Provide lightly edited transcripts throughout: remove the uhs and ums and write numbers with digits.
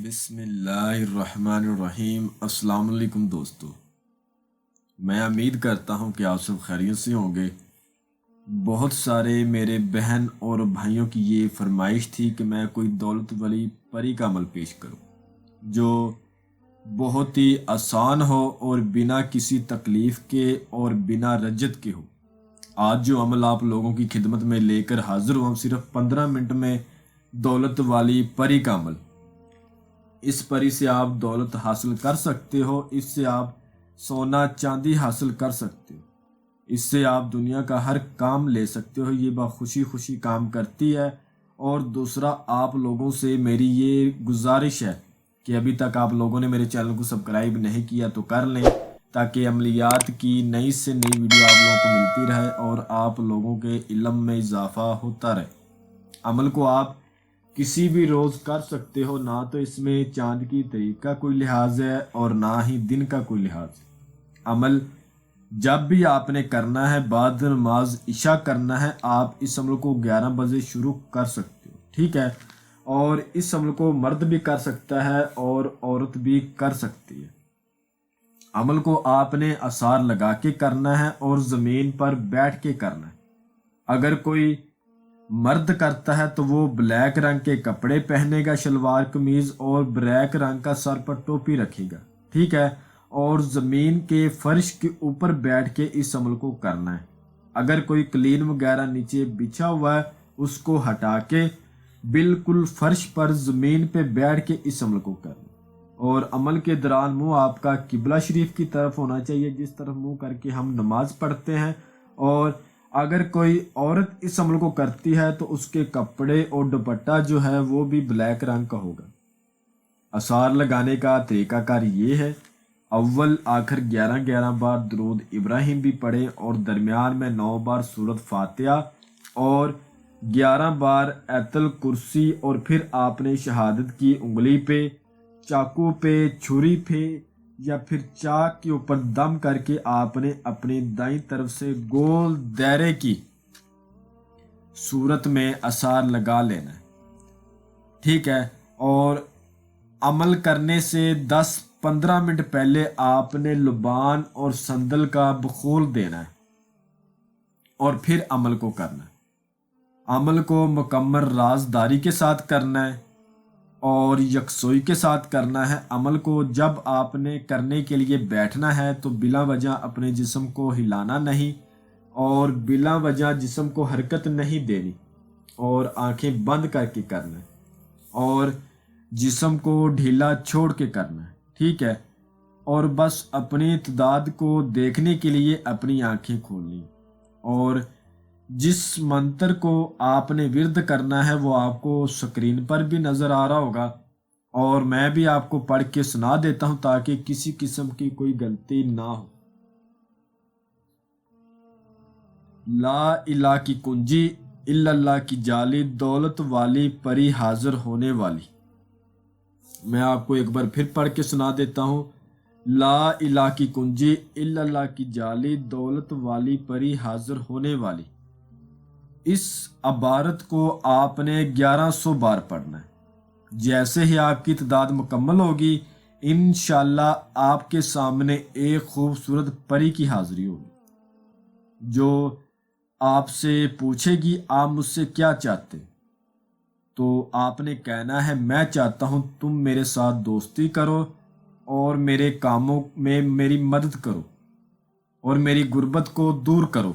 بسم اللہ الرحمن الرحیم۔ السلام علیکم دوستو، میں امید کرتا ہوں کہ آپ سب خیریت سے ہوں گے۔ بہت سارے میرے بہن اور بھائیوں کی یہ فرمائش تھی کہ میں کوئی دولت والی پری کا عمل پیش کروں جو بہت ہی آسان ہو اور بنا کسی تکلیف کے اور بنا رجت کے ہو۔ آج جو عمل آپ لوگوں کی خدمت میں لے کر حاضر ہوں، صرف 15 منٹ میں دولت والی پری کا عمل۔ اس پری سے آپ دولت حاصل کر سکتے ہو، اس سے آپ سونا چاندی حاصل کر سکتے ہو، اس سے آپ دنیا کا ہر کام لے سکتے ہو۔ یہ بخوشی خوشی کام کرتی ہے۔ اور دوسرا، آپ لوگوں سے میری یہ گزارش ہے کہ ابھی تک آپ لوگوں نے میرے چینل کو سبسکرائب نہیں کیا تو کر لیں، تاکہ عملیات کی نئی سے نئی ویڈیو آپ لوگوں کو ملتی رہے اور آپ لوگوں کے علم میں اضافہ ہوتا رہے۔ عمل کو آپ کسی بھی روز کر سکتے ہو، نہ تو اس میں چاند کی تاریخ کا کوئی لحاظ ہے اور نہ ہی دن کا کوئی لحاظ ہے۔ عمل جب بھی آپ نے کرنا ہے، بعد نماز عشاء کرنا ہے۔ آپ اس عمل کو 11 بجے شروع کر سکتے ہو، ٹھیک ہے؟ اور اس عمل کو مرد بھی کر سکتا ہے اور عورت بھی کر سکتی ہے۔ عمل کو آپ نے آثار لگا کے کرنا ہے اور زمین پر بیٹھ کے کرنا ہے۔ اگر کوئی مرد کرتا ہے تو وہ بلیک رنگ کے کپڑے پہنے گا، شلوار قمیض، اور بلیک رنگ کا سر پر ٹوپی رکھے گا، ٹھیک ہے؟ اور زمین کے فرش کے اوپر بیٹھ کے اس عمل کو کرنا ہے۔ اگر کوئی قلین وغیرہ نیچے بچھا ہوا ہے، اس کو ہٹا کے بالکل فرش پر زمین پہ بیٹھ کے اس عمل کو کرنا۔ اور عمل کے دوران منہ آپ کا قبلہ شریف کی طرف ہونا چاہیے، جس طرف منہ کر کے ہم نماز پڑھتے ہیں۔ اور اگر کوئی عورت اس عمل کو کرتی ہے تو اس کے کپڑے اور دوپٹہ جو ہے وہ بھی بلیک رنگ کا ہوگا۔ آثار لگانے کا طریقہ کار یہ ہے: اول آخر 11 بار درود ابراہیم بھی پڑھے اور درمیان میں 9 بار سورۃ فاتحہ اور 11 بار آیت الکرسی، اور پھر آپ نے شہادت کی انگلی پہ، چاقو پہ، چھری پہ یا پھر چاک کے اوپر دم کر کے آپ نے اپنی دائیں طرف سے گول دائرے کی صورت میں آثار لگا لینا ہے، ٹھیک ہے؟ اور عمل کرنے سے 10-15 منٹ پہلے آپ نے لبان اور سندل کا بخول دینا ہے اور پھر عمل کو کرنا ہے۔ عمل کو مکمل رازداری کے ساتھ کرنا ہے اور یکسوئی کے ساتھ کرنا ہے۔ عمل کو جب آپ نے کرنے کے لیے بیٹھنا ہے تو بلا وجہ اپنے جسم کو ہلانا نہیں اور بلا وجہ جسم کو حرکت نہیں دینی، اور آنکھیں بند کر کے کرنا ہے اور جسم کو ڈھیلا چھوڑ کے کرنا ہے، ٹھیک ہے؟ اور بس اپنی تعداد کو دیکھنے کے لیے اپنی آنکھیں کھولنی، اور جس منتر کو آپ نے ورد کرنا ہے وہ آپ کو سکرین پر بھی نظر آ رہا ہوگا، اور میں بھی آپ کو پڑھ کے سنا دیتا ہوں تاکہ کسی قسم کی کوئی غلطی نہ ہو۔ لا الہ کی کنجی الا اللہ کی جالی، دولت والی پری حاضر ہونے والی۔ میں آپ کو ایک بار پھر پڑھ کے سنا دیتا ہوں: لا الہ کی کنجی الا اللہ کی جالی، دولت والی پری حاضر ہونے والی۔ اس عبارت کو آپ نے 1100 بار پڑھنا ہے۔ جیسے ہی آپ کی تعداد مکمل ہوگی، انشاءاللہ آپ کے سامنے ایک خوبصورت پری کی حاضری ہوگی جو آپ سے پوچھے گی آپ مجھ سے کیا چاہتے؟ تو آپ نے کہنا ہے میں چاہتا ہوں تم میرے ساتھ دوستی کرو اور میرے کاموں میں میری مدد کرو اور میری غربت کو دور کرو۔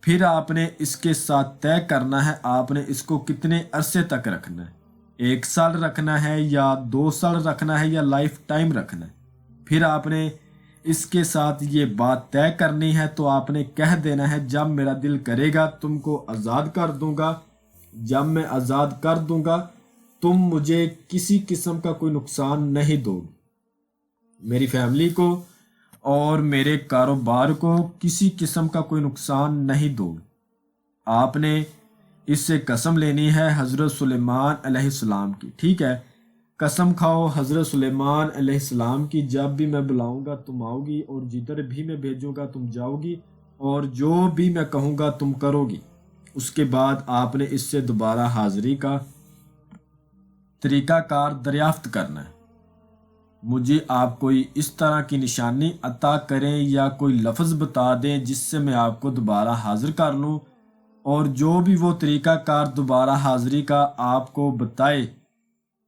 پھر آپ نے اس کے ساتھ طے کرنا ہے آپ نے اس کو کتنے عرصے تک رکھنا ہے، 1 سال رکھنا ہے یا 2 سال رکھنا ہے یا لائف ٹائم رکھنا ہے۔ پھر آپ نے اس کے ساتھ یہ بات طے کرنی ہے تو آپ نے کہہ دینا ہے جب میرا دل کرے گا تم کو آزاد کر دوں گا، جب میں آزاد کر دوں گا تم مجھے کسی قسم کا کوئی نقصان نہیں دو گے، میری فیملی کو اور میرے کاروبار کو کسی قسم کا کوئی نقصان نہیں دو گے۔ آپ نے اس سے قسم لینی ہے حضرت سلیمان علیہ السلام کی، ٹھیک ہے؟ قسم کھاؤ حضرت سلیمان علیہ السلام کی، جب بھی میں بلاؤں گا تم آؤ گی اور جدھر بھی میں بھیجوں گا تم جاؤ گی اور جو بھی میں کہوں گا تم کرو گی۔ اس کے بعد آپ نے اس سے دوبارہ حاضری کا طریقہ کار دریافت کرنا ہے۔ مجھے آپ کوئی اس طرح کی نشانی عطا کریں یا کوئی لفظ بتا دیں جس سے میں آپ کو دوبارہ حاضر کر لوں، اور جو بھی وہ طریقہ کار دوبارہ حاضری کا آپ کو بتائے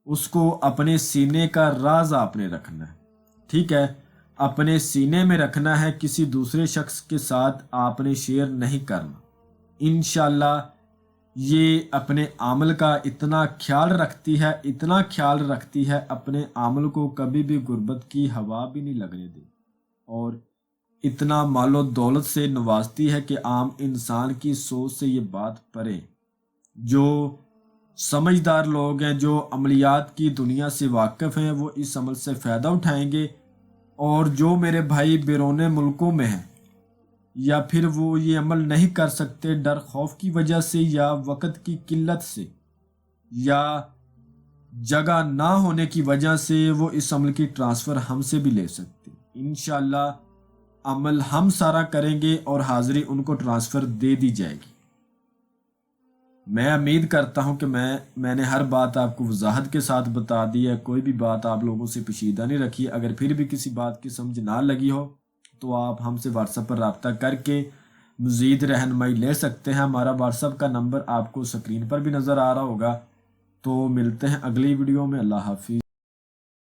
اس کو اپنے سینے کا راز آپ نے رکھنا ہے، ٹھیک ہے؟ اپنے سینے میں رکھنا ہے، کسی دوسرے شخص کے ساتھ آپ نے شیئر نہیں کرنا۔ انشاءاللہ یہ اپنے عمل کا اتنا خیال رکھتی ہے اپنے عمل کو کبھی بھی غربت کی ہوا بھی نہیں لگنے دے، اور اتنا مال و دولت سے نوازتی ہے کہ عام انسان کی سوچ سے یہ بات پرے۔ جو سمجھدار لوگ ہیں، جو عملیات کی دنیا سے واقف ہیں، وہ اس عمل سے فائدہ اٹھائیں گے، اور جو میرے بھائی بیرون ملکوں میں ہیں یا پھر وہ یہ عمل نہیں کر سکتے ڈر خوف کی وجہ سے یا وقت کی قلت سے یا جگہ نہ ہونے کی وجہ سے، وہ اس عمل کی ٹرانسفر ہم سے بھی لے سکتے۔ انشاءاللہ عمل ہم سارا کریں گے اور حاضری ان کو ٹرانسفر دے دی جائے گی۔ میں امید کرتا ہوں کہ میں نے ہر بات آپ کو وضاحت کے ساتھ بتا دی ہے، کوئی بھی بات آپ لوگوں سے پوشیدہ نہیں رکھی۔ اگر پھر بھی کسی بات کی سمجھ نہ لگی ہو تو آپ ہم سے واٹس ایپ پر رابطہ کر کے مزید رہنمائی لے سکتے ہیں۔ ہمارا واٹس ایپ کا نمبر آپ کو سکرین پر بھی نظر آ رہا ہوگا۔ تو ملتے ہیں اگلی ویڈیو میں۔ اللہ حافظ۔